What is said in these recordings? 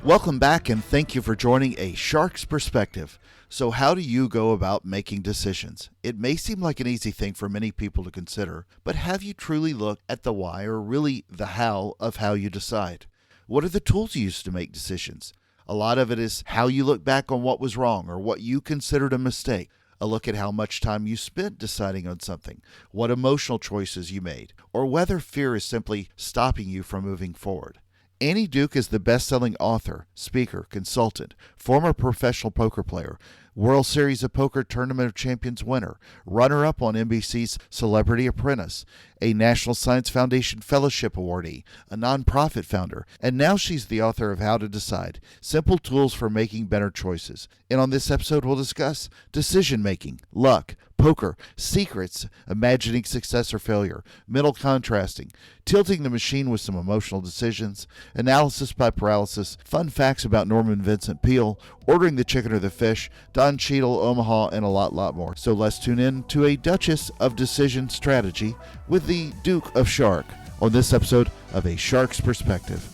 Welcome back and thank you for joining A Shark's Perspective. So, how do you go about making decisions? It may seem like an easy thing for many people to consider, but have you truly looked at the why or really the how of how you decide? What are the tools you use to make decisions? A lot of it is how you look back on what was wrong or what you considered a mistake. A look at how much time you spent deciding on something, what emotional choices you made, or whether fear is simply stopping you from moving forward. Annie Duke is the best-selling author, speaker, consultant, former professional poker player, World Series of Poker Tournament of Champions winner, runner-up on NBC's Celebrity Apprentice, a National Science Foundation Fellowship awardee, a nonprofit founder, and now she's the author of How to Decide, Simple Tools for Making Better Choices. And on this episode, we'll discuss decision-making, luck, poker, secrets, imagining success or failure, mental contrasting, tilting the machine with some emotional decisions, analysis by paralysis, fun facts about Norman Vincent Peale, ordering the chicken or the fish, Don Cheadle, Omaha, and a lot more. So let's tune in to a Duchess of Decision Strategy with the Duke of Shark on this episode of A Shark's Perspective.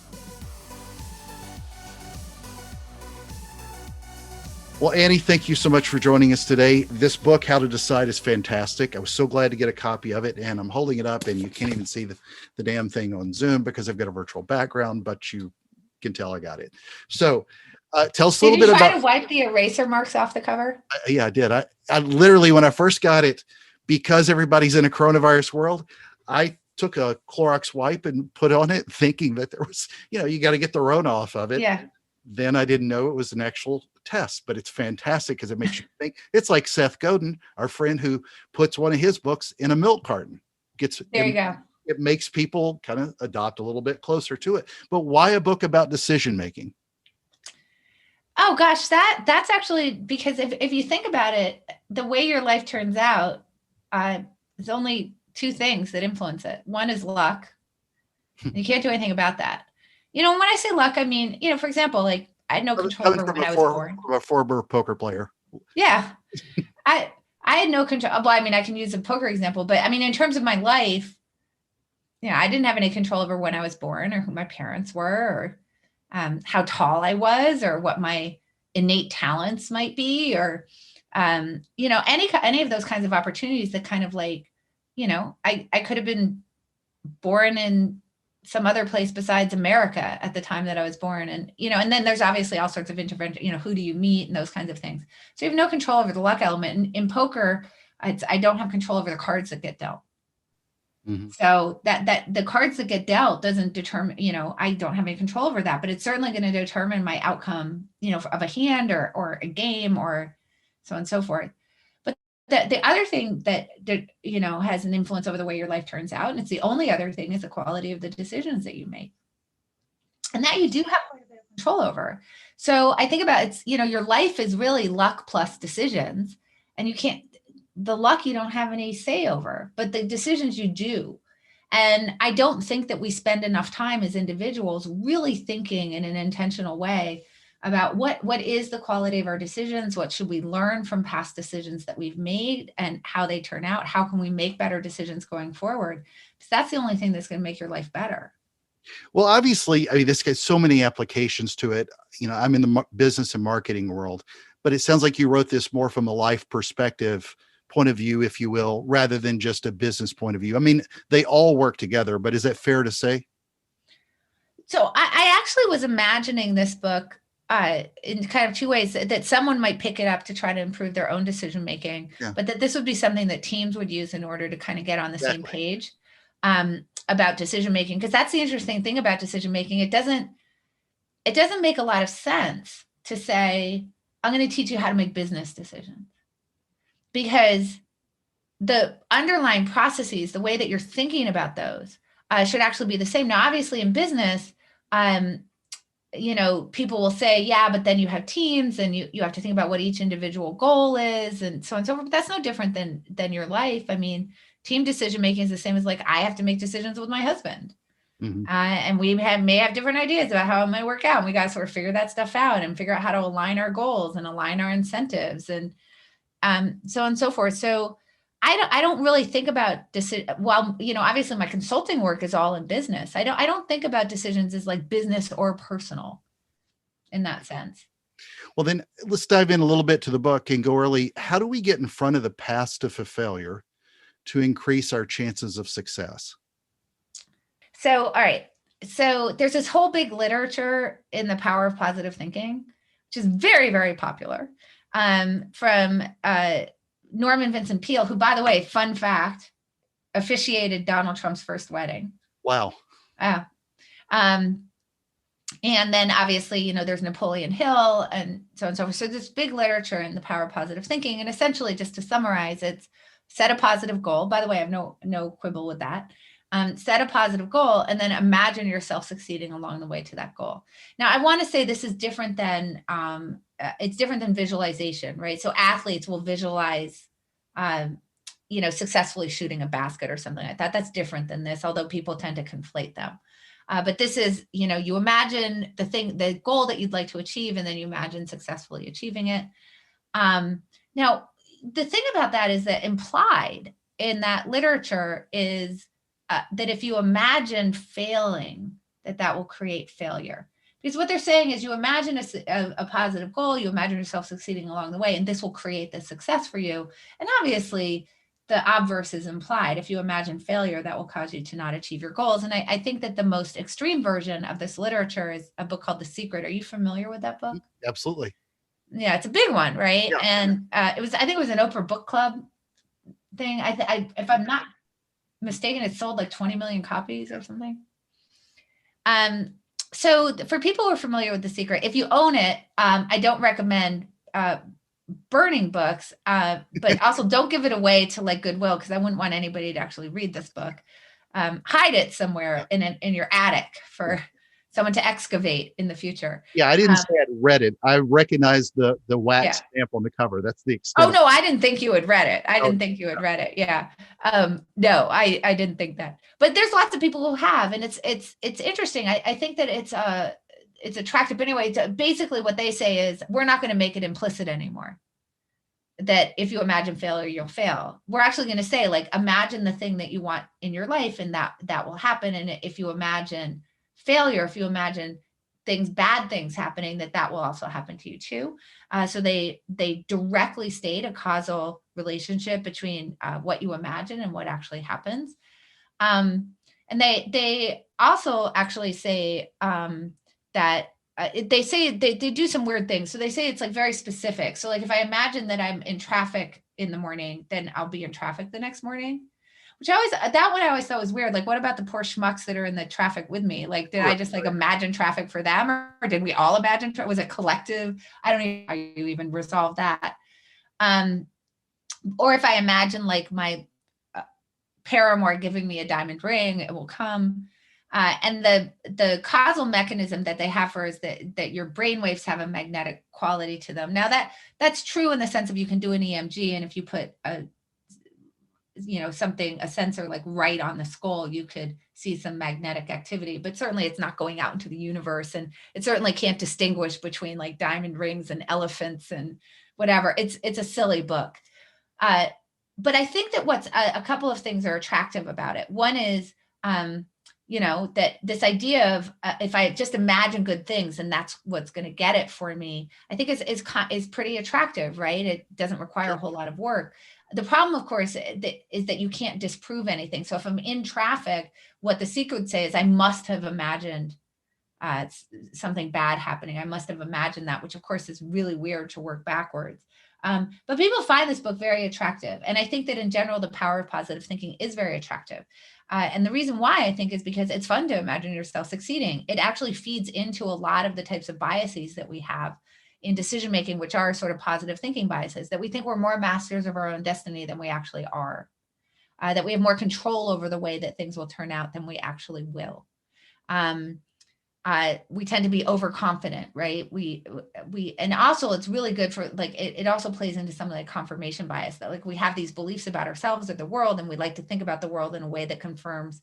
Well, Annie, thank you so much for joining us today. This book, How to Decide, is fantastic. I was so glad to get a copy of it, and I'm holding it up, and you can't even see the damn thing on Zoom because I've got a virtual background, but you can tell I got it. So tell us a little bit about... Did you try to wipe the eraser marks off the cover? Yeah, I did. I literally, when I first got it, because everybody's in a coronavirus world, I took a Clorox wipe and put on it thinking that there was, you got to get the Rona off of it. Yeah. Then I didn't know it was an actual test, but it's fantastic because it makes you think. It's like Seth Godin, our friend who puts one of his books in a milk carton. There you go. It makes people kind of adopt a little bit closer to it. But why a book about decision making? Oh gosh, that's actually because if you think about it, the way your life turns out, there's only two things that influence it. One is luck. You can't do anything about that. When I say luck, I mean, for example, like I had no control over when I was born. From a former poker player. Yeah. I had no control. Well, I mean, I can use a poker example, but I mean, in terms of my life, I didn't have any control over when I was born or who my parents were or how tall I was or what my innate talents might be or, any of those kinds of opportunities that kind of like, I could have been born in some other place besides America at the time that I was born. And, and then there's obviously all sorts of intervention, who do you meet and those kinds of things. So you have no control over the luck element. In poker, I don't have control over the cards that get dealt. Mm-hmm. So that the cards that get dealt doesn't determine, I don't have any control over that, but it's certainly going to determine my outcome, of a hand or a game or so on and so forth. But the other thing that has an influence over the way your life turns out, and it's the only other thing, is the quality of the decisions that you make. And that you do have quite a bit of control over. So I think about it's, your life is really luck plus decisions, and the luck you don't have any say over, but the decisions you do. And I don't think that we spend enough time as individuals really thinking in an intentional way about what is the quality of our decisions, what should we learn from past decisions that we've made and how they turn out, how can we make better decisions going forward? Because that's the only thing that's going to make your life better. Well, obviously, I mean, this gets so many applications to it. I'm in the business and marketing world, but it sounds like you wrote this more from a life perspective point of view, if you will, rather than just a business point of view. I mean, they all work together, but is that fair to say? So I actually was imagining this book in kind of two ways, that someone might pick it up to try to improve their own decision-making, but that this would be something that teams would use in order to kind of get on the same page about decision-making. Because that's the interesting thing about decision-making. It doesn't make a lot of sense to say, I'm going to teach you how to make business decisions. Because the underlying processes, the way that you're thinking about those should actually be the same. Now, obviously in business, people will say, yeah, but then you have teams and you have to think about what each individual goal is and so on and so forth. But that's no different than your life. I mean, team decision-making is the same as like, I have to make decisions with my husband. Mm-hmm. And we may have different ideas about how it might work out. And we got to sort of figure that stuff out and figure out how to align our goals and align our incentives and so on and so forth. So I don't really think about obviously my consulting work is all in business. I don't think about decisions as like business or personal. in that sense. Well, then let's dive in a little bit to the book and go early. How do we get in front of the path to failure to increase our chances of success? So, all right. So there's this whole big literature in the power of positive thinking, which is very, very popular, from Norman Vincent Peale, who, by the way, fun fact, officiated Donald Trump's first wedding. Wow. And then obviously, you know, there's Napoleon Hill and so on and so forth. So there's big literature in the power of positive thinking. And essentially, just to summarize, it's set a positive goal. By the way, I have no quibble with that. Set a positive goal and then imagine yourself succeeding along the way to that goal. Now, I want to say this is different than, it's different than visualization, right? So athletes will visualize, you know, successfully shooting a basket or something like that. That's different than this, although people tend to conflate them. But this is, you know, you imagine the goal that you'd like to achieve, and then you imagine successfully achieving it. Now, the thing about that is that implied in that literature is that if you imagine failing, that will create failure. Because what they're saying is you imagine a positive goal, you imagine yourself succeeding along the way, and this will create the success for you. And obviously, the obverse is implied. If you imagine failure, that will cause you to not achieve your goals. And I think that the most extreme version of this literature is a book called The Secret. Are you familiar with that book? Absolutely. Yeah, it's a big one, right? Yeah. And I think it was an Oprah book club thing. If I'm not mistaken, it sold like 20 million copies or something. So for people who are familiar with The Secret, if you own it, I don't recommend burning books, but also don't give it away to like Goodwill, because I wouldn't want anybody to actually read this book. Hide it somewhere in your attic for someone to excavate in the future. Yeah, I didn't say I'd read it. I recognized the wax stamp on the cover. That's the extent. Oh no, I didn't think you had read it. I didn't think you had read it. Yeah. No, I didn't think that. But there's lots of people who have, and it's interesting. I think that it's attractive. But anyway, basically what they say is we're not going to make it implicit anymore. That if you imagine failure, you'll fail. We're actually going to say, like, imagine the thing that you want in your life, and that will happen. And if you imagine failure, if you imagine bad things happening, that will also happen to you too. So they directly state a causal relationship between what you imagine and what actually happens. And they also actually say that they say they do some weird things. So they say it's like very specific. So like if I imagine that I'm in traffic in the morning, then I'll be in traffic the next morning. Which that one I always thought was weird. Like, what about the poor schmucks that are in the traffic with me? Like, did I just like imagine traffic for them, or did we all imagine? Was it collective? I don't know how you even resolve that. Or if I imagine like my paramour giving me a diamond ring, it will come. And the causal mechanism that they have for is that your brain waves have a magnetic quality to them. Now that's true in the sense of you can do an EMG, and if you put a sensor like right on the skull, you could see some magnetic activity, but certainly it's not going out into the universe, and it certainly can't distinguish between like diamond rings and elephants and whatever. It's a silly book. But I think that what's a couple of things are attractive about it. One is, that this idea of if I just imagine good things and that's what's going to get it for me, I think is pretty attractive, right? It doesn't require a whole lot of work. The problem, of course, is that you can't disprove anything. So if I'm in traffic, what The Secret would say is I must have imagined something bad happening. I must have imagined that, which of course is really weird to work backwards. But people find this book very attractive. And I think that in general, the power of positive thinking is very attractive. And the reason why I think is because it's fun to imagine yourself succeeding. It actually feeds into a lot of the types of biases that we have in decision making, which are sort of positive thinking biases, that we think we're more masters of our own destiny than we actually are, that we have more control over the way that things will turn out than we actually will. We tend to be overconfident, right? And also it's really good for like, it also plays into some of the confirmation bias that like we have these beliefs about ourselves or the world, and we like to think about the world in a way that confirms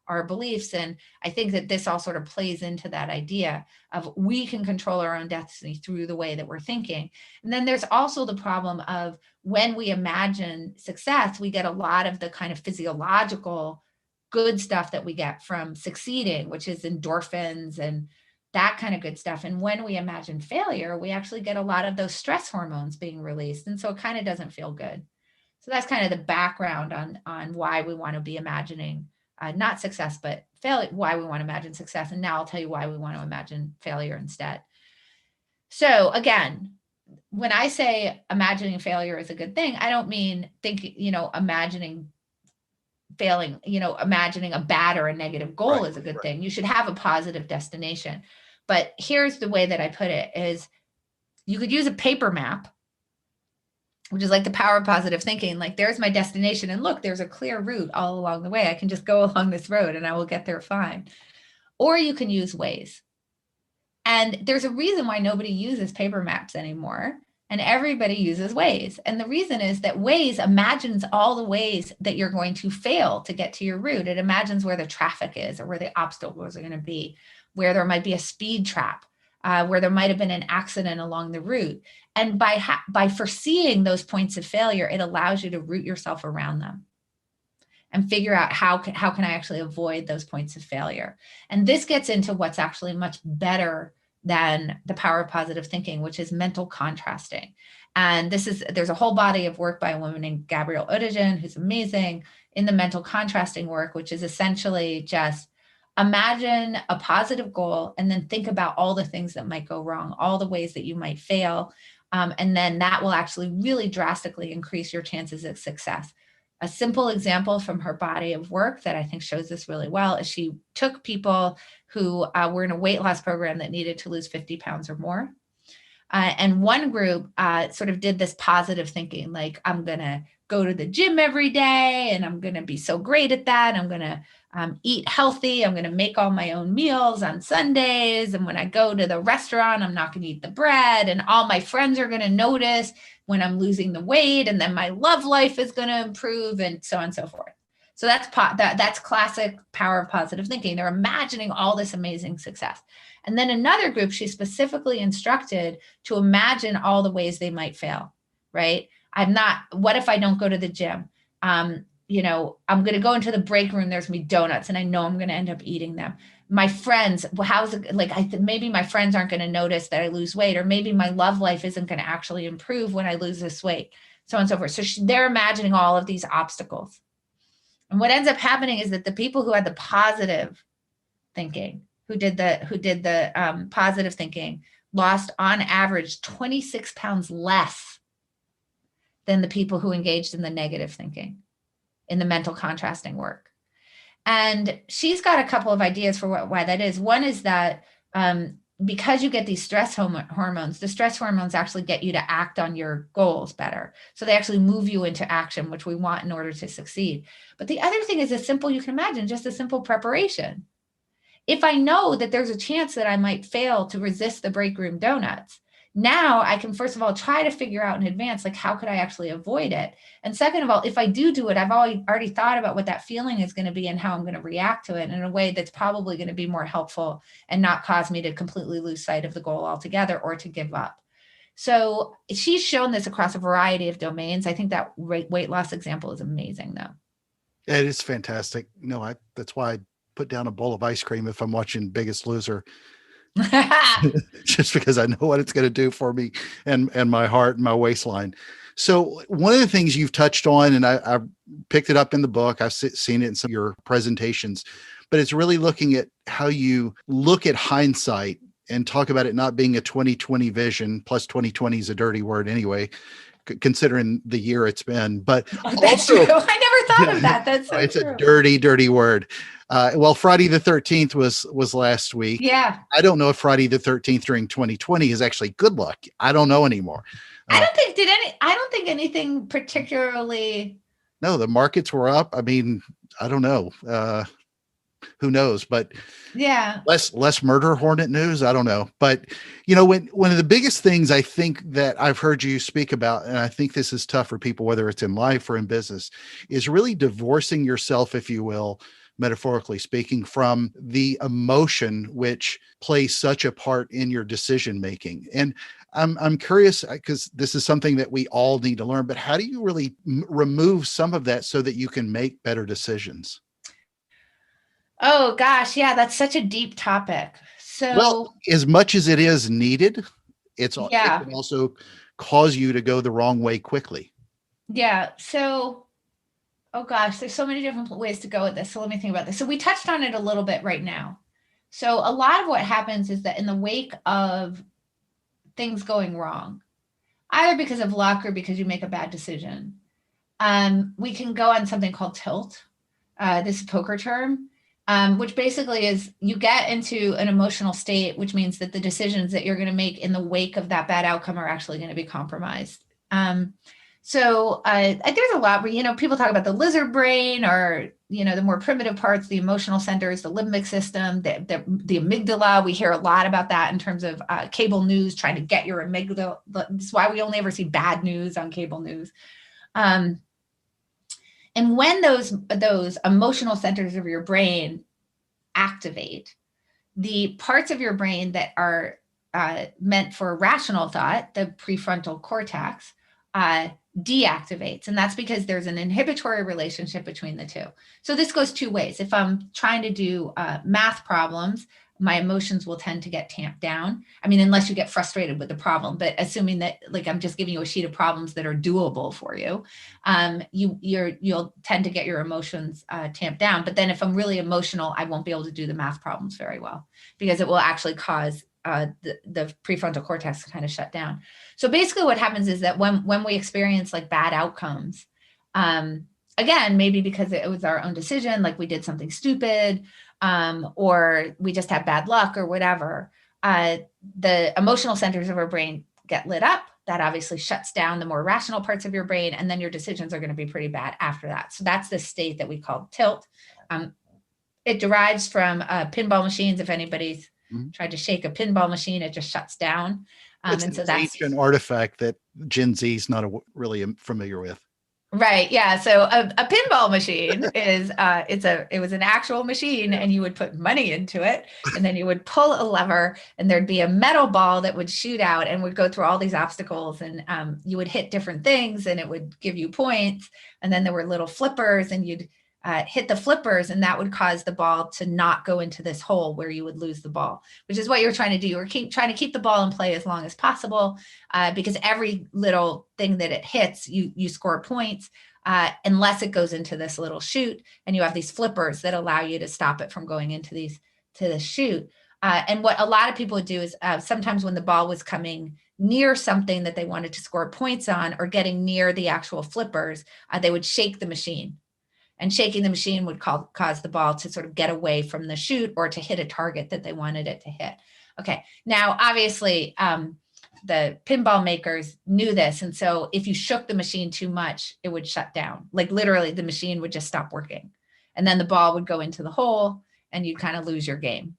our beliefs. And I think that this all sort of plays into that idea of we can control our own destiny through the way that we're thinking. And then there's also the problem of when we imagine success, we get a lot of the kind of physiological good stuff that we get from succeeding, which is endorphins and that kind of good stuff. And when we imagine failure, we actually get a lot of those stress hormones being released. And so it kind of doesn't feel good. So that's kind of the background on why we want to be imagining not success, but failure, why we want to imagine success. And now I'll tell you why we want to imagine failure instead. So again, when I say imagining failure is a good thing, I don't mean imagining failing, imagining a bad or a negative goal is a good thing. You should have a positive destination. But here's the way that I put it is you could use a paper map, which is like the power of positive thinking. Like, there's my destination. And look, there's a clear route all along the way. I can just go along this road and I will get there fine. Or you can use Waze. And there's a reason why nobody uses paper maps anymore. And everybody uses Waze. And the reason is that Waze imagines all the ways that you're going to fail to get to your route. It imagines where the traffic is or where the obstacles are going to be, where there might be a speed trap, where there might have been an accident along the route. And by foreseeing those points of failure, it allows you to route yourself around them and figure out how can I actually avoid those points of failure. And this gets into what's actually much better than the power of positive thinking, which is mental contrasting. And there's a whole body of work by a woman named Gabrielle Oettingen, who's amazing, in the mental contrasting work, which is essentially just imagine a positive goal and then think about all the things that might go wrong, all the ways that you might fail. And then that will actually really drastically increase your chances of success. A simple example from her body of work that I think shows this really well is she took people who were in a weight loss program that needed to lose 50 pounds or more. And one group sort of did this positive thinking, like, I'm going to go to the gym every day and I'm going to be so great at that. I'm going to eat healthy. I'm going to make all my own meals on Sundays. And when I go to the restaurant, I'm not going to eat the bread. And all my friends are going to notice when I'm losing the weight. And then my love life is going to improve, and so on and so forth. So that's classic power of positive thinking. They're imagining all this amazing success. And then another group, she specifically instructed to imagine all the ways they might fail, right? What if I don't go to the gym? I'm going to go into the break room. There's me donuts and I know I'm going to end up eating them. My friends, how's it like? Maybe my friends aren't going to notice that I lose weight, or maybe my love life isn't going to actually improve when I lose this weight, so on and so forth. So they're imagining all of these obstacles. And what ends up happening is that the people who had the positive thinking, who did the positive thinking, lost on average 26 pounds less than the people who engaged in the negative thinking, in the mental contrasting work. And she's got a couple of ideas for why that is. One is that because you get these stress hormones, the stress hormones actually get you to act on your goals better. So they actually move you into action, which we want in order to succeed. But the other thing is you can imagine, just a simple preparation. If I know that there's a chance that I might fail to resist the break room donuts, now I can, first of all, try to figure out in advance, like, how could I actually avoid it? And second of all, if I do it, I've already thought about what that feeling is going to be and how I'm going to react to it in a way that's probably going to be more helpful and not cause me to completely lose sight of the goal altogether or to give up. So she's shown this across a variety of domains. I think that weight loss example is amazing, though. It is fantastic. No, that's why I put down a bowl of ice cream if I'm watching Biggest Loser. Just because I know what it's going to do for me and my heart and my waistline. So one of the things you've touched on, and I picked it up in the book, I've seen it in some of your presentations, but it's really looking at how you look at hindsight and talk about it not being a 2020 vision, plus 2020 is a dirty word anyway, considering the year it's been. But that's true. I never thought of that. That's so it's true. A dirty word. Well, Friday the 13th was last week. Yeah. I don't know if Friday the 13th during 2020 is actually good luck. I don't know anymore. I don't think anything particularly. No, the markets were up. I mean, I don't know. Who knows? But yeah, less murder hornet news. I don't know. But one of the biggest things I think that I've heard you speak about, and I think this is tough for people, whether it's in life or in business, is really divorcing yourself, if you will, metaphorically speaking, from the emotion which plays such a part in your decision making. And I'm curious, because this is something that we all need to learn, but how do you really remove some of that so that you can make better decisions? Oh gosh, yeah, that's such a deep topic. Well, So as much as it is needed, it yeah, can also cause you to go the wrong way quickly. yeah. So, oh gosh, there's so many different ways to go with this. So let me think about this. So we touched on it a little bit right now. So a lot of what happens is that in the wake of things going wrong, either because of luck or because you make a bad decision, we can go on something called tilt. This poker term, which basically is you get into an emotional state, which means that the decisions that you're going to make in the wake of that bad outcome are actually going to be compromised. So there's a lot where, people talk about the lizard brain or, the more primitive parts, the emotional centers, the limbic system, the amygdala. We hear a lot about that in terms of cable news, trying to get your amygdala. That's why we only ever see bad news on cable news. And when those emotional centers of your brain activate, the parts of your brain that are meant for rational thought, the prefrontal cortex, deactivates. And that's because there's an inhibitory relationship between the two. So this goes two ways. If I'm trying to do math problems, my emotions will tend to get tamped down. I mean, unless you get frustrated with the problem, but assuming that, like, I'm just giving you a sheet of problems that are doable for you, you'll tend to get your emotions tamped down. But then if I'm really emotional, I won't be able to do the math problems very well because it will actually cause the prefrontal cortex to kind of shut down. So basically what happens is that when we experience like bad outcomes, again, maybe because it was our own decision, like we did something stupid, or we just have bad luck or whatever, the emotional centers of our brain get lit up. That obviously shuts down the more rational parts of your brain, and then your decisions are going to be pretty bad after that. So that's the state that we call tilt. It derives from pinball machines. If anybody's tried to shake a pinball machine, it just shuts down. It's And so an that's ancient artifact that Gen Z is not really familiar with. right. Yeah. So a pinball machine is it was an actual machine, and you would put money into it, and then you would pull a lever, and there'd be a metal ball that would shoot out and would go through all these obstacles, and you would hit different things, and it would give you points. And then there were little flippers, and you'd hit the flippers, and that would cause the ball to not go into this hole where you would lose the ball, which is what you're trying to do. You're trying to keep the ball in play as long as possible, because every little thing that it hits, you score points, unless it goes into this little chute, and you have these flippers that allow you to stop it from going into the chute. And what a lot of people would do is sometimes when the ball was coming near something that they wanted to score points on, or getting near the actual flippers, they would shake the machine. And shaking the machine would cause the ball to sort of get away from the chute or to hit a target that they wanted it to hit. Okay. Now, obviously, the pinball makers knew this. And so if you shook the machine too much, it would shut down. Like literally the machine would just stop working. And then the ball would go into the hole and you'd kind of lose your game.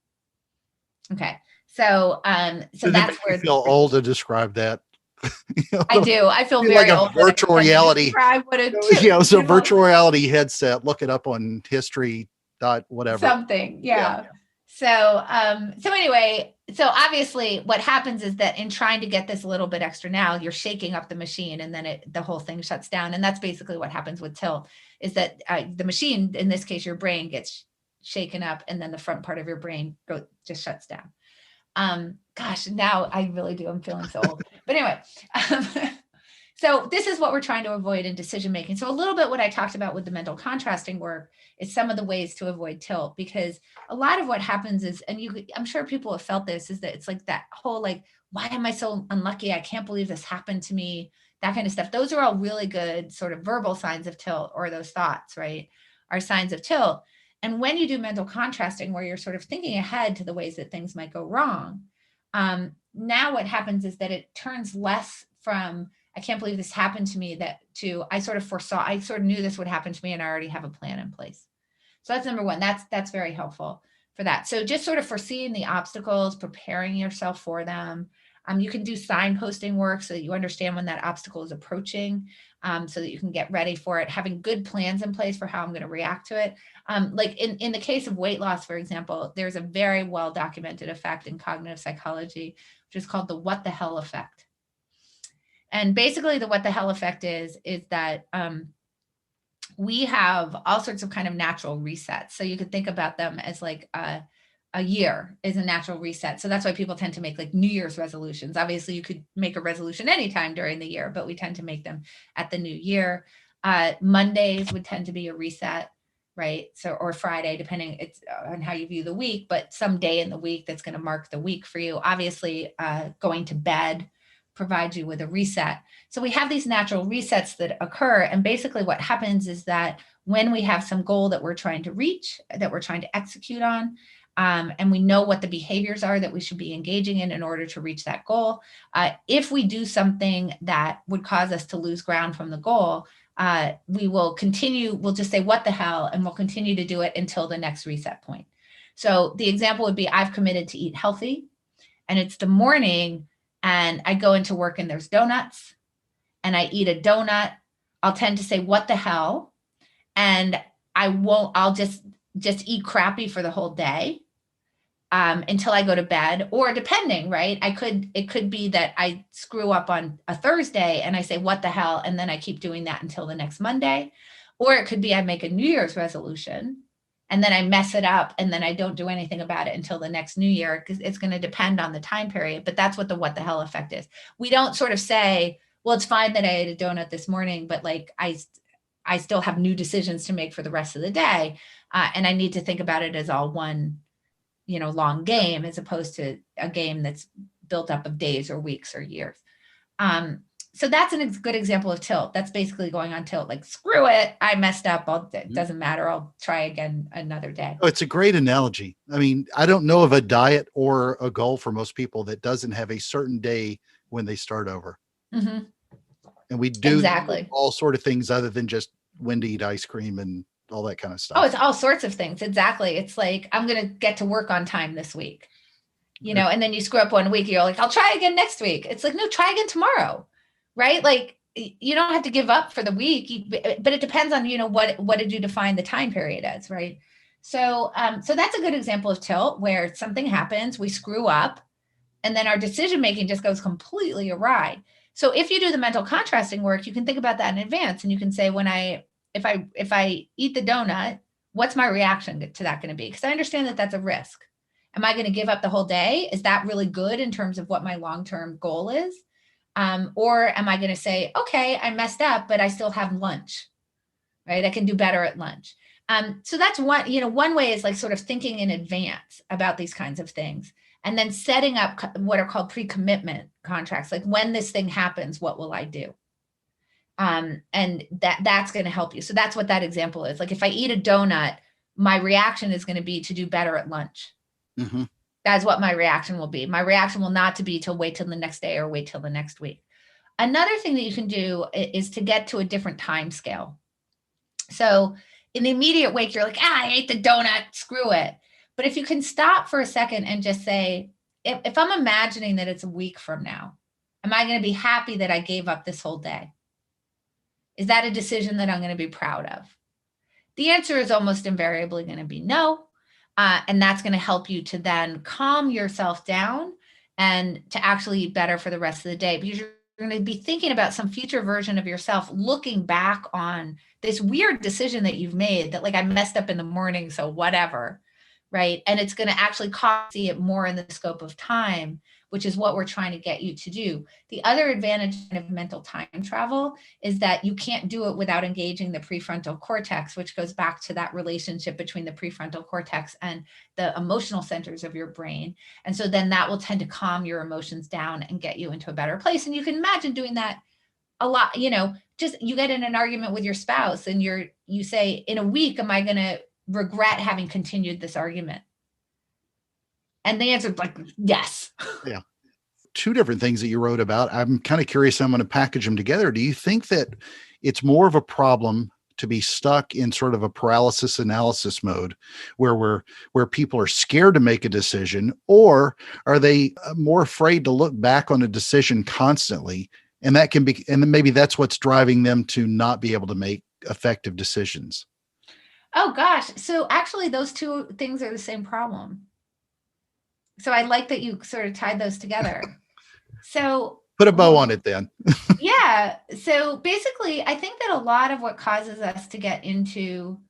Okay. So that's where you feel old to describe that. I do. I feel like very a old. virtual reality. So virtual reality headset. Look it up on history. Whatever. Something. Yeah. So anyway, so obviously what happens is that in trying to get this a little bit extra now, you're shaking up the machine, and then the whole thing shuts down. And that's basically what happens with tilt, is that the machine, in this case, your brain gets shaken up, and then the front part of your brain just shuts down. Gosh, now I really do. I'm feeling so old. But anyway, so this is what we're trying to avoid in decision making. So a little bit what I talked about with the mental contrasting work is some of the ways to avoid tilt, because a lot of what happens is, and I'm sure people have felt this, is that it's like that whole, like, why am I so unlucky? I can't believe this happened to me. That kind of stuff. Those are all really good sort of verbal signs of tilt, or those thoughts, right, are signs of tilt. And when you do mental contrasting, where you're sort of thinking ahead to the ways that things might go wrong, now what happens is that it turns less from, I can't believe this happened to me, I sort of knew this would happen to me, and I already have a plan in place. So that's number one. That's very helpful for that. So just sort of foreseeing the obstacles, preparing yourself for them. You can do signposting work so that you understand when that obstacle is approaching, so that you can get ready for it, having good plans in place for how I'm going to react to it. Like in the case of weight loss, for example, there's a very well documented effect in cognitive psychology, which is called the what the hell effect. And basically the what the hell effect is that we have all sorts of kind of natural resets. So you could think about them as like a year is a natural reset. So that's why people tend to make like New Year's resolutions. Obviously, you could make a resolution anytime during the year, but we tend to make them at the new year. Mondays would tend to be a reset, right? So, or Friday, depending it's on how you view the week, but some day in the week that's going to mark the week for you. Obviously, going to bed provides you with a reset. So we have these natural resets that occur. And basically what happens is that when we have some goal that we're trying to reach, that we're trying to execute on, and we know what the behaviors are that we should be engaging in order to reach that goal. If we do something that would cause us to lose ground from the goal, we will continue, we'll just say, what the hell, and we'll continue to do it until the next reset point. So the example would be, I've committed to eat healthy, and it's the morning, and I go into work and there's donuts, and I eat a donut. I'll tend to say, what the hell? And I'll just eat crappy for the whole day. Until I go to bed, or depending, right? It could be that I screw up on a Thursday and I say, what the hell? And then I keep doing that until the next Monday. Or it could be I make a New Year's resolution and then I mess it up and then I don't do anything about it until the next New Year, because it's going to depend on the time period. But that's what the what the hell effect is. We don't sort of say, well, it's fine that I ate a donut this morning, but like I still have new decisions to make for the rest of the day. And I need to think about it as all one long game, as opposed to a game that's built up of days or weeks or years. So that's a good example of tilt. That's basically going on tilt, like, screw it, I messed up. It doesn't matter. I'll try again another day. Oh, it's a great analogy. I mean, I don't know of a diet or a goal for most people that doesn't have a certain day when they start over. Mm-hmm. And we do exactly all sort of things other than just when to eat ice cream and all that kind of stuff. Oh, it's all sorts of things. Exactly. It's like, I'm going to get to work on time this week, and then you screw up one week, you're like, I'll try again next week. It's like, no, try again tomorrow. Right? Like, you don't have to give up for the week, but it depends on, what did you define the time period as, right? So, so that's a good example of tilt, where something happens, we screw up, and then our decision-making just goes completely awry. So if you do the mental contrasting work, you can think about that in advance, and you can say, if I eat the donut, what's my reaction to that going to be? Because I understand that that's a risk. Am I going to give up the whole day? Is that really good in terms of what my long-term goal is? Or am I going to say, okay, I messed up, but I still have lunch, right? I can do better at lunch. So that's one way is like sort of thinking in advance about these kinds of things, and then setting up what are called pre-commitment contracts. Like, when this thing happens, what will I do? And that's going to help you. So that's what that example is. Like, if I eat a donut, my reaction is going to be to do better at lunch. Mm-hmm. That's what my reaction will be. My reaction will not to be to wait till the next day or wait till the next week. Another thing that you can do is to get to a different time scale. So in the immediate wake, you're like, I ate the donut, screw it. But if you can stop for a second and just say, if I'm imagining that it's a week from now, am I going to be happy that I gave up this whole day? Is that a decision that I'm going to be proud of? The answer is almost invariably going to be no. And that's going to help you to then calm yourself down and to actually eat better for the rest of the day, because you're going to be thinking about some future version of yourself, looking back on this weird decision that you've made, that like, I messed up in the morning, so whatever, right? And it's going to actually see it more in the scope of time, which is what we're trying to get you to do. The other advantage of mental time travel is that you can't do it without engaging the prefrontal cortex, which goes back to that relationship between the prefrontal cortex and the emotional centers of your brain. And so then that will tend to calm your emotions down and get you into a better place. And you can imagine doing that a lot, just you get in an argument with your spouse and you say, in a week, am I going to regret having continued this argument? And the answer is like, yes. Yeah. Two different things that you wrote about. I'm kind of curious. I'm going to package them together. Do you think that it's more of a problem to be stuck in sort of a paralysis analysis mode where people are scared to make a decision, or are they more afraid to look back on a decision constantly? And that can be, and then maybe that's what's driving them to not be able to make effective decisions. Oh gosh. So actually those two things are the same problem. So I like that you sort of tied those together. So put a bow on it then. Yeah. So basically, I think that a lot of what causes us to get into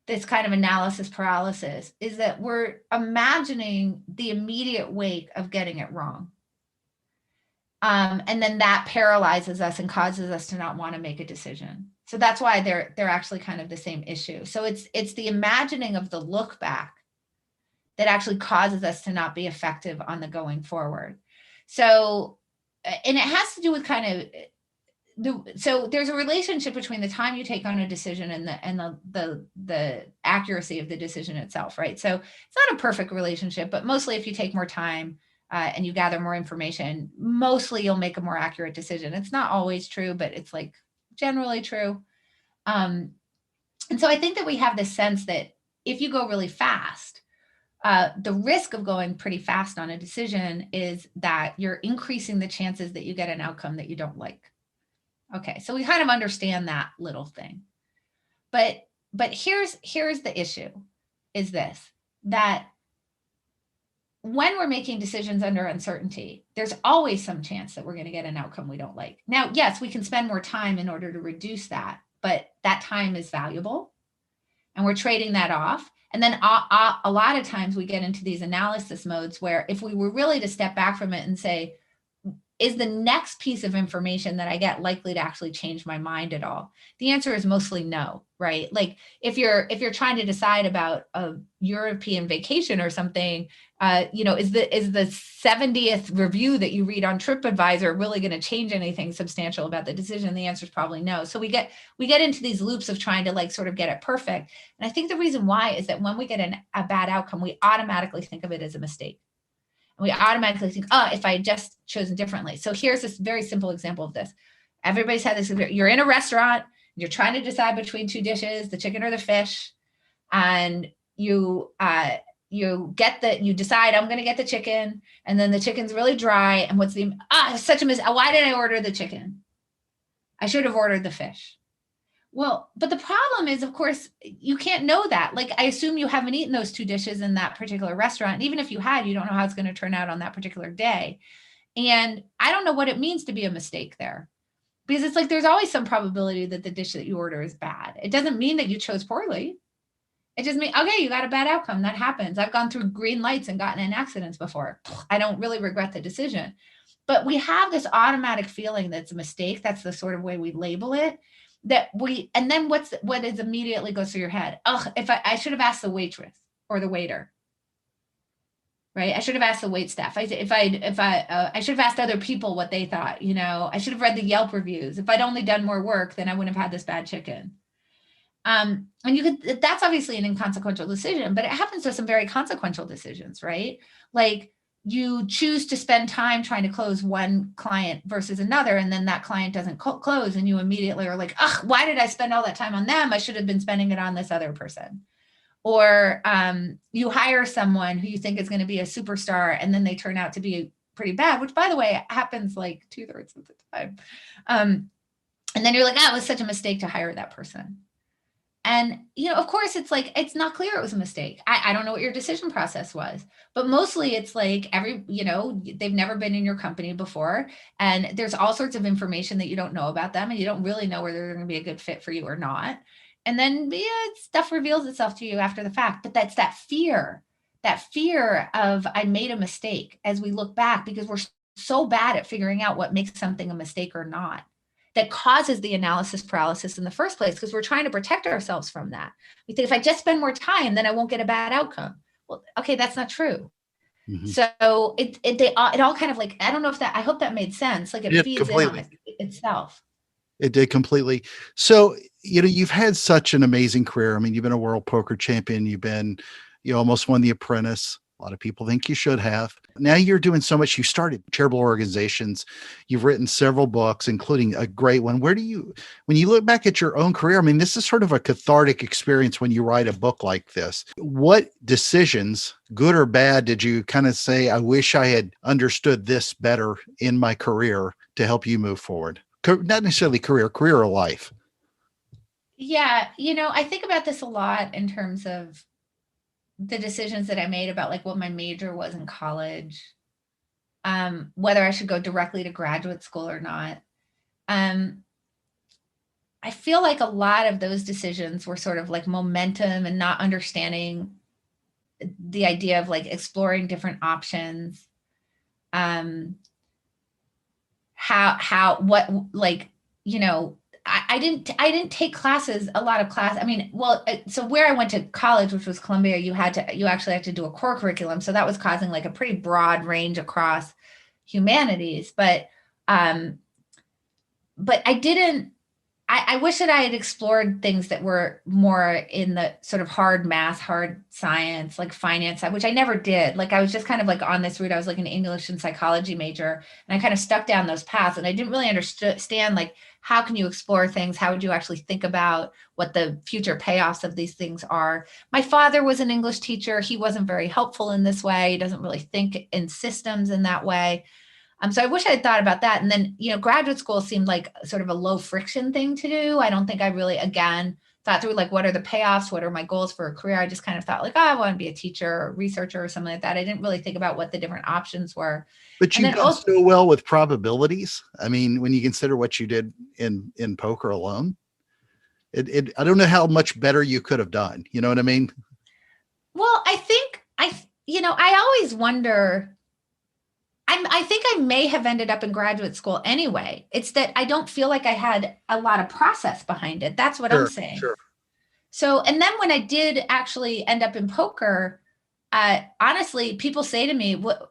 this kind of analysis paralysis is that we're imagining the immediate wake of getting it wrong. And then that paralyzes us and causes us to not want to make a decision. So that's why they're actually kind of the same issue. So it's the imagining of the look back that actually causes us to not be effective on the going forward. So, and it has to do with kind of so there's a relationship between the time you take on a decision and the accuracy of the decision itself, right? So it's not a perfect relationship, but mostly if you take more time and you gather more information, mostly you'll make a more accurate decision. It's not always true, but it's like generally true. And so I think that we have this sense that if you go really fast, the risk of going pretty fast on a decision is that you're increasing the chances that you get an outcome that you don't like. Okay, so we kind of understand that little thing. But here's the issue is this, that when we're making decisions under uncertainty, there's always some chance that we're going to get an outcome we don't like. Now, yes, we can spend more time in order to reduce that, but that time is valuable and we're trading that off. And then a lot of times we get into these analysis modes where if we were really to step back from it and say, is the next piece of information that I get likely to actually change my mind at all? The answer is mostly no, right? Like if you're trying to decide about a European vacation or something, is the 70th review that you read on TripAdvisor really going to change anything substantial about the decision? The answer is probably no. So we get into these loops of trying to like sort of get it perfect. And I think the reason why is that when we get a bad outcome, we automatically think of it as a mistake. We automatically think, oh, if I had just chosen differently. So here's this very simple example of this. Everybody's had this. You're in a restaurant, you're trying to decide between two dishes, the chicken or the fish. And you decide I'm going to get the chicken. And then the chicken's really dry. And such a mistake. Why did I order the chicken? I should have ordered the fish. Well, but the problem is, of course, you can't know that. Like, I assume you haven't eaten those two dishes in that particular restaurant. And even if you had, you don't know how it's going to turn out on that particular day. And I don't know what it means to be a mistake there. Because it's like there's always some probability that the dish that you order is bad. It doesn't mean that you chose poorly. It just means, okay, you got a bad outcome. That happens. I've gone through green lights and gotten in accidents before. I don't really regret the decision. But we have this automatic feeling that's a mistake. That's the sort of way we label it. And then what is immediately goes through your head? Oh, if I should have asked the waitress or the waiter, right? I should have asked the wait staff. I should have asked other people what they thought. I should have read the Yelp reviews. If I'd only done more work, then I wouldn't have had this bad chicken. And that's obviously an inconsequential decision, but it happens to some very consequential decisions, right? Like you choose to spend time trying to close one client versus another, and then that client doesn't close, and you immediately are like, ugh, why did I spend all that time on them? I should have been spending it on this other person. Or you hire someone who you think is going to be a superstar, and then they turn out to be pretty bad, which, by the way, happens like 2/3 of the time. And then you're like, oh, it was such a mistake to hire that person. And, of course, it's like, it's not clear it was a mistake. I don't know what your decision process was, but mostly it's like they've never been in your company before. And there's all sorts of information that you don't know about them. And you don't really know whether they're going to be a good fit for you or not. And then stuff reveals itself to you after the fact. But that's that fear of I made a mistake as we look back, because we're so bad at figuring out what makes something a mistake or not, that causes the analysis paralysis in the first place, because we're trying to protect ourselves from that. We think if I just spend more time, then I won't get a bad outcome. Well, okay, that's not true. Mm-hmm. So it all kind of like, I don't know if I hope that made sense. Like it feeds completely in on itself. It did completely. So, you've had such an amazing career. I mean, you've been a world poker champion. You almost won the Apprentice. A lot of people think you should have. Now you're doing so much. You started charitable organizations. You've written several books, including a great one. When you look back at your own career, I mean, this is sort of a cathartic experience when you write a book like this. What decisions, good or bad, did you kind of say, I wish I had understood this better in my career to help you move forward? Not necessarily career or life. Yeah. I think about this a lot in terms of the decisions that I made about like what my major was in college, whether I should go directly to graduate school or not. I feel like a lot of those decisions were sort of like momentum and not understanding the idea of like exploring different options. Um, what, like, you know, I didn't take classes, a lot of class. I mean, well, so where I went to college, which was Columbia, you actually had to do a core curriculum. So that was causing like a pretty broad range across humanities. Um, but I didn't, I wish that I had explored things that were more in the sort of hard math, hard science, like finance, which I never did. Like I was just kind of like on this route. I was like an English and psychology major, and I kind of stuck down those paths, and I didn't really understand like how can you explore things? How would you actually think about what the future payoffs of these things are? My father was an English teacher. He wasn't very helpful in this way. He doesn't really think in systems in that way. So I wish I had thought about that. And then, graduate school seemed like sort of a low friction thing to do. I don't think I really, again, thought through like, what are the payoffs? What are my goals for a career? I just kind of thought like, oh, I want to be a teacher or researcher or something like that. I didn't really think about what the different options were. But And you then did so well with probabilities. I mean, when you consider what you did in poker alone, I don't know how much better you could have done. You know what I mean? Well, I always wonder. I think I may have ended up in graduate school anyway. It's that I don't feel like I had a lot of process behind it. That's what I'm saying. Sure. So, and then when I did actually end up in poker, honestly, people say to me, what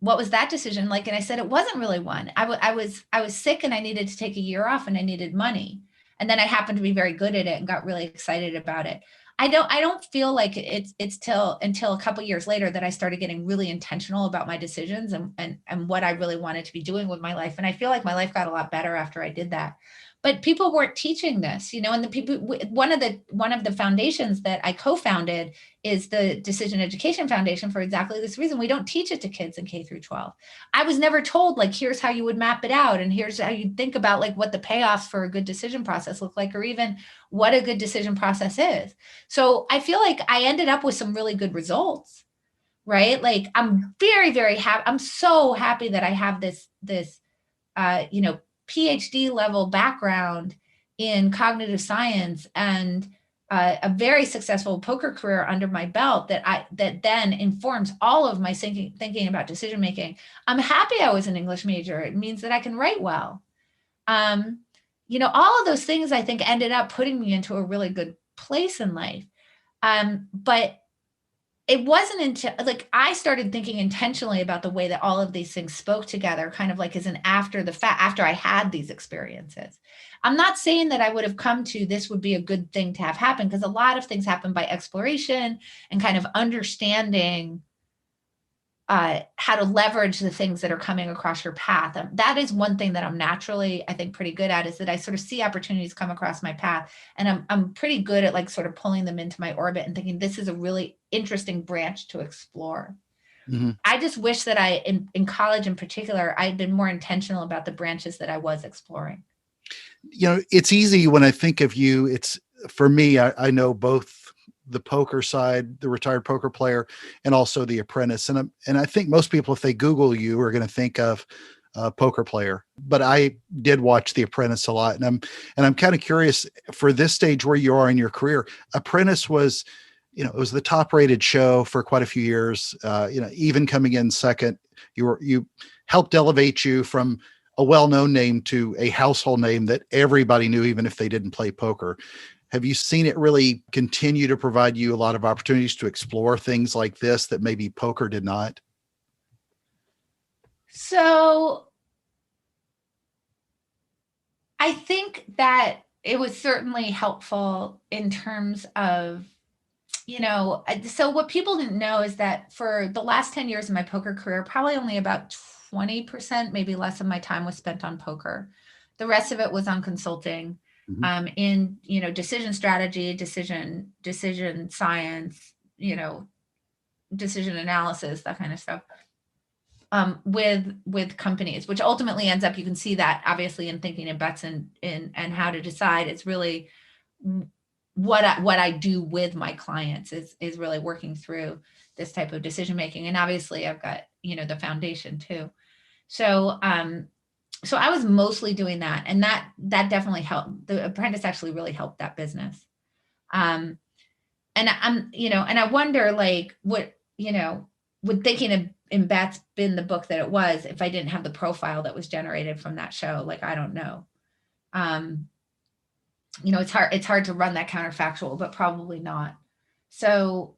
was that decision like? And I said, it wasn't really one. I was sick and I needed to take a year off and I needed money. And then I happened to be very good at it and got really excited about it. I don't feel like it's until a couple years later that I started getting really intentional about my decisions and what I really wanted to be doing with my life. And I feel like my life got a lot better after I did that. But people weren't teaching this, and the people, one of the foundations that I co-founded is the Decision Education Foundation for exactly this reason. We don't teach it to kids in K through 12. I was never told like, here's how you would map it out. And here's how you think about like what the payoffs for a good decision process look like, or even what a good decision process is. So I feel like I ended up with some really good results, right? Like I'm very, very happy. I'm so happy that I have this, PhD level background in cognitive science and a very successful poker career under my belt that then informs all of my thinking about decision making. I'm happy I was an English major. It means that I can write well. All of those things I think ended up putting me into a really good place in life. But it wasn't until like I started thinking intentionally about the way that all of these things spoke together, kind of like as an after the fact, after I had these experiences. I'm not saying that I would have come to this would be a good thing to have happen, because a lot of things happen by exploration and kind of understanding how to leverage the things that are coming across your path. That is one thing that I'm naturally, I think, pretty good at, is that I sort of see opportunities come across my path, and I'm pretty good at like sort of pulling them into my orbit and thinking this is a really interesting branch to explore. Mm-hmm. I just wish that in college in particular, I had been more intentional about the branches that I was exploring. It's easy when I think of you. It's for me, I know both the poker side, the retired poker player, and also the Apprentice. And I think most people, if they Google you, are going to think of a poker player. But I did watch the Apprentice a lot, and I'm kind of curious, for this stage where you are in your career. Apprentice was, it was the top rated show for quite a few years. Even coming in second, you helped elevate you from a well-known name to a household name that everybody knew, even if they didn't play poker. Have you seen it really continue to provide you a lot of opportunities to explore things like this that maybe poker did not? So I think that it was certainly helpful in terms of, so what people didn't know is that for the last 10 years of my poker career, probably only about 20%, maybe less of my time was spent on poker. The rest of it was on consulting. Mm-hmm. In decision strategy, decision science, decision analysis, that kind of stuff, with companies, which ultimately ends up, you can see that obviously in thinking in bets and how to decide. It's really what I do with my clients is really working through this type of decision making. And obviously I've got the foundation too. So So I was mostly doing that, and that definitely helped. The Apprentice actually really helped that business. Um, and I'm, and I wonder, like, what, would Thinking in Bats been the book that it was if I didn't have the profile that was generated from that show? Like, I don't know. It's hard to run that counterfactual, but probably not. So,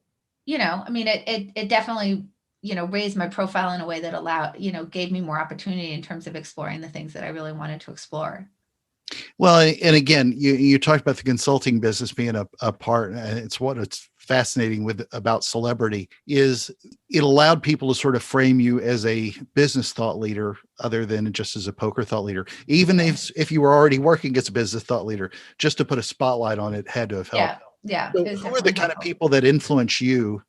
I mean, it definitely, raised my profile in a way that allowed, gave me more opportunity in terms of exploring the things that I really wanted to explore. Well, and again, you talked about the consulting business being a part, and it's fascinating about celebrity is it allowed people to sort of frame you as a business thought leader other than just as a poker thought leader. Even if you were already working as a business thought leader, just to put a spotlight on it had to have helped. Yeah. So who are the kind of people that influence you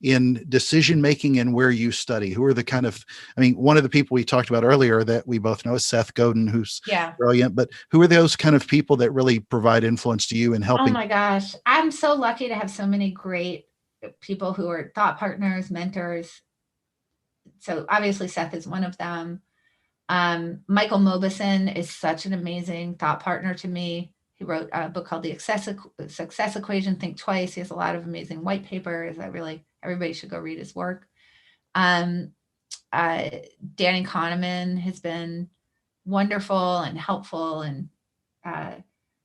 in decision making and where you study? Who are the kind of, one of the people we talked about earlier that we both know is Seth Godin, who's brilliant, but who are those kind of people that really provide influence to you in helping? Oh my gosh, I'm so lucky to have so many great people who are thought partners, mentors. So obviously Seth is one of them. Michael Mauboussin is such an amazing thought partner to me. He wrote a book called The Success Equation, Think Twice. He has a lot of amazing white papers. Everybody should go read his work. Danny Kahneman has been wonderful and helpful and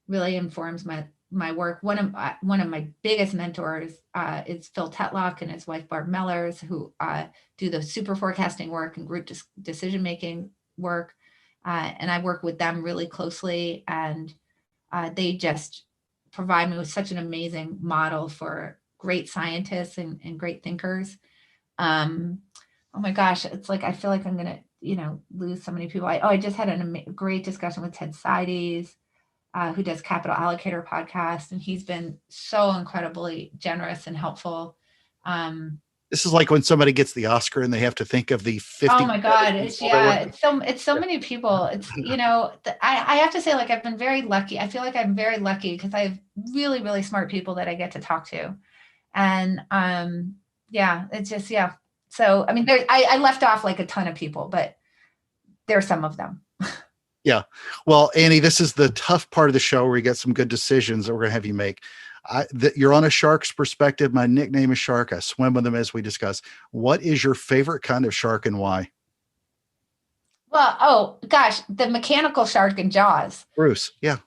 really informs my work. One of my biggest mentors is Phil Tetlock and his wife Barb Mellers, who do the super forecasting work and group decision making work. And I work with them really closely, and they just provide me with such an amazing model for great scientists and great thinkers. Oh my gosh, it's like I feel like I'm gonna, lose so many people. I just had a great discussion with Ted Seides, who does Capital Allocator podcast, and he's been so incredibly generous and helpple. This is like when somebody gets the Oscar and they have to think of the 50. Oh my God. It's so many people. It's, I have to say, like, I've been very lucky. I feel like I'm very lucky because I have really, really smart people that I get to talk to. And, it's just, So, I mean, I left off like a ton of people, but there's some of them. Yeah. Well, Annie, this is the tough part of the show where we get some good decisions that we're going to have you make. You're on a shark's perspective. My nickname is Shark. I swim with them as we discuss. What is your favorite kind of shark and why? Well, oh gosh, the mechanical shark in Jaws. Bruce. Yeah.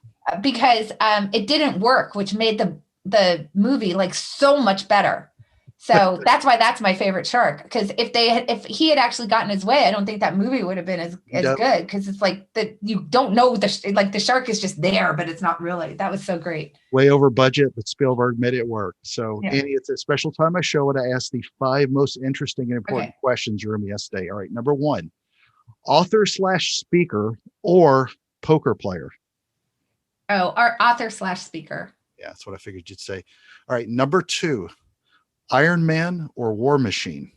Because it didn't work, which made the movie like so much better. So that's why that's my favorite shark. Because if he had actually gotten his way, I don't think that movie would have been as good. Because it's like that you don't know the shark is just there, but it's not really. That was so great. Way over budget, but Spielberg made it work. So Annie, it's a special time of my show when I ask the 5 most interesting and important questions you're going to ask today. All right, number 1, author/speaker or poker player? Oh, our author/speaker. Yeah, that's what I figured you'd say. All right, number 2. Iron Man or War Machine?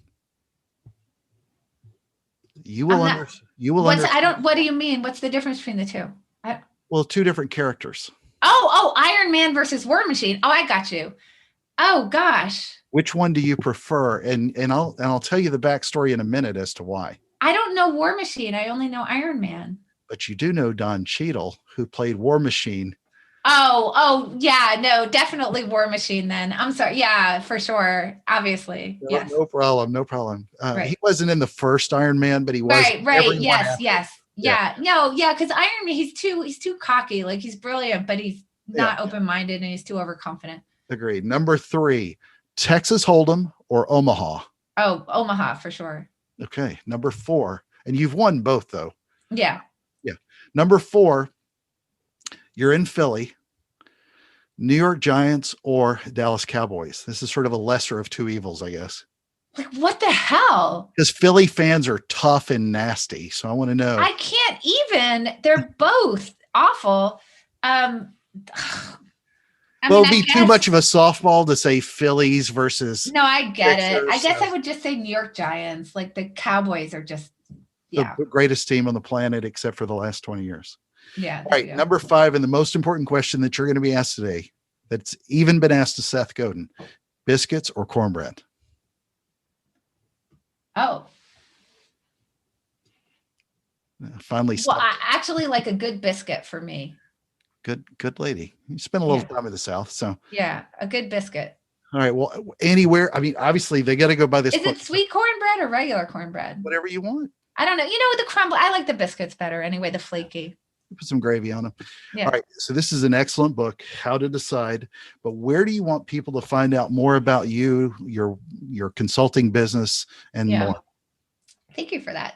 You will understand. What do you mean? What's the difference between the two? Well, 2 different characters. Oh, Iron Man versus War Machine. Oh, I got you. Oh gosh. Which one do you prefer? And I'll tell you the backstory in a minute as to why. I don't know War Machine. I only know Iron Man. But you do know Don Cheadle, who played War Machine. Oh, yeah, no, definitely War Machine then. I'm sorry. Yeah, for sure. Obviously. No, yes. No problem. Right. He wasn't in the first Iron Man, but he was. Right. Yes. Yeah. No, yeah, because Iron Man, he's too cocky. Like he's brilliant, but he's not open-minded and he's too overconfident. Agreed. Number 3, Texas Hold'em or Omaha? Oh, Omaha for sure. Okay. Number 4, and you've won both though. Yeah. Number 4, you're in Philly, New York Giants or Dallas Cowboys. This is sort of a lesser of 2 evils, I guess. Like, what the hell? Because Philly fans are tough and nasty. So I want to know. I can't even. They're both awful. It would be too much of a softball to say Phillies versus. No, I get it. I guess I would just say New York Giants. Like the Cowboys are just the greatest team on the planet, except for the last 20 years. Yeah. All right. Number 5, and the most important question that you're going to be asked today, that's even been asked to Seth Godin: biscuits or cornbread? Oh. Finally. Well, actually like a good biscuit for me. Good lady. You spent a little time in the South, so yeah, a good biscuit. All right. Well, anywhere. I mean, obviously they got to go by this. Is it sweet cornbread or regular cornbread? Whatever you want. I don't know. The crumble. I like the biscuits better anyway. The flaky. Put some gravy on them. Yeah. All right. So this is an excellent book, How to Decide. But where do you want people to find out more about you, your consulting business, and more? Thank you for that.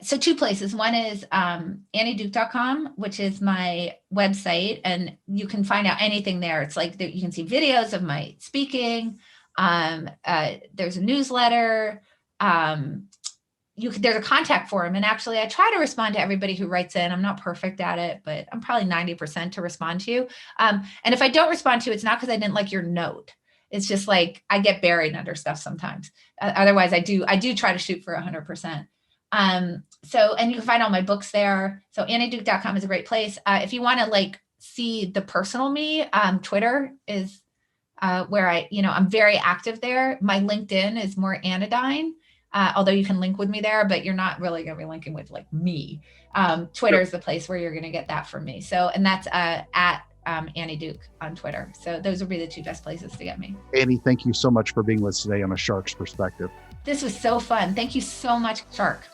So 2 places. One is AnnieDuke.com, which is my website, and you can find out anything there. It's like you can see videos of my speaking. There's a newsletter. There's a contact form, and actually I try to respond to everybody who writes in. I'm not perfect at it, but I'm probably 90% to respond to you. And if I don't respond to you, it's not because I didn't like your note. It's just like I get buried under stuff sometimes. Otherwise, I do try to shoot for 100%. And you can find all my books there. So AnnieDuke.com is a great place. If you want to like see the personal me, Twitter is where I'm very active there. My LinkedIn is more anodyne. Although you can link with me there, but you're not really going to be linking with like me. Twitter is the place where you're going to get that from me. So, and that's at Annie Duke on Twitter. So those would be the 2 best places to get me. Annie, thank you so much for being with us today on A Shark's Perspective. This was so fun. Thank you so much, Shark.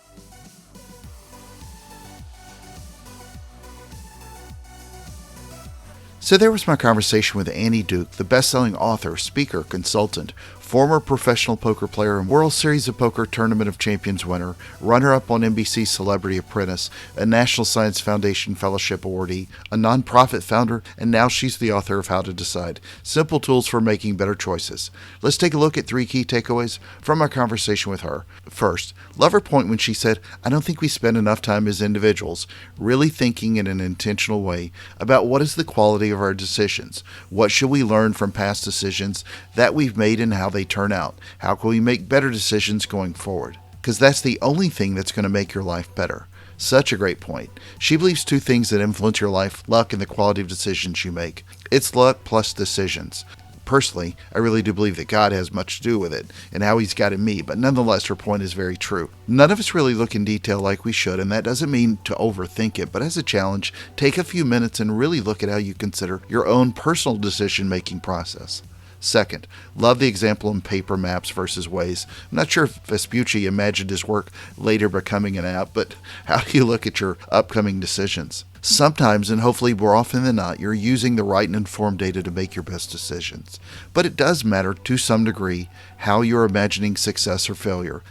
So there was my conversation with Annie Duke, the best-selling author, speaker, consultant, former professional poker player and World Series of Poker Tournament of Champions winner, runner-up on NBC's Celebrity Apprentice, a National Science Foundation Fellowship awardee, a nonprofit founder, and now she's the author of How to Decide, Simple Tools for Making Better Choices. Let's take a look at 3 key takeaways from our conversation with her. First, love her point when she said, I don't think we spend enough time as individuals really thinking in an intentional way about what is the quality of our decisions. What should we learn from past decisions that we've made and how they turn out? How can we make better decisions going forward? Because that's the only thing that's going to make your life better. Such a great point. She believes 2 things that influence your life: luck and the quality of decisions you make. It's luck plus decisions. Personally, I really do believe that God has much to do with it and how he's guided me, but nonetheless, her point is very true. None of us really look in detail like we should, and that doesn't mean to overthink it, but as a challenge, take a few minutes and really look at how you consider your own personal decision-making process. Second, love the example in paper maps versus Waze. I'm not sure if Vespucci imagined his work later becoming an app, but how do you look at your upcoming decisions? Sometimes, and hopefully more often than not, you're using the right and informed data to make your best decisions. But it does matter to some degree how you're imagining success or failure.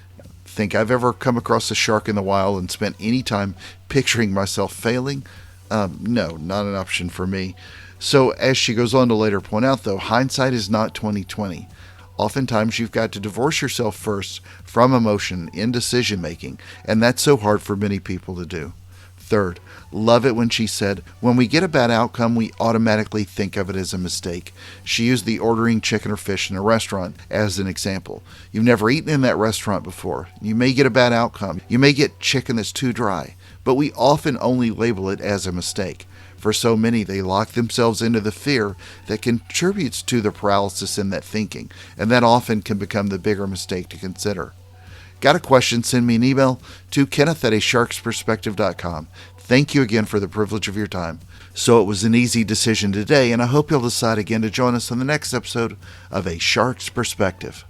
Think I've ever come across a shark in the wild and spent any time picturing myself failing? No, not an option for me. So as she goes on to later point out, though, hindsight is not 20/20. Oftentimes you've got to divorce yourself first from emotion in decision making, and that's so hard for many people to do. Third, love it when she said, when we get a bad outcome, we automatically think of it as a mistake. She used the ordering chicken or fish in a restaurant as an example. You've never eaten in that restaurant before. You may get a bad outcome. You may get chicken that's too dry, but we often only label it as a mistake. For so many, they lock themselves into the fear that contributes to the paralysis in that thinking, and that often can become the bigger mistake to consider. Got a question? Send me an email to kenneth@asharksperspective.com. Thank you again for the privilege of your time. So it was an easy decision today, and I hope you'll decide again to join us on the next episode of A Shark's Perspective.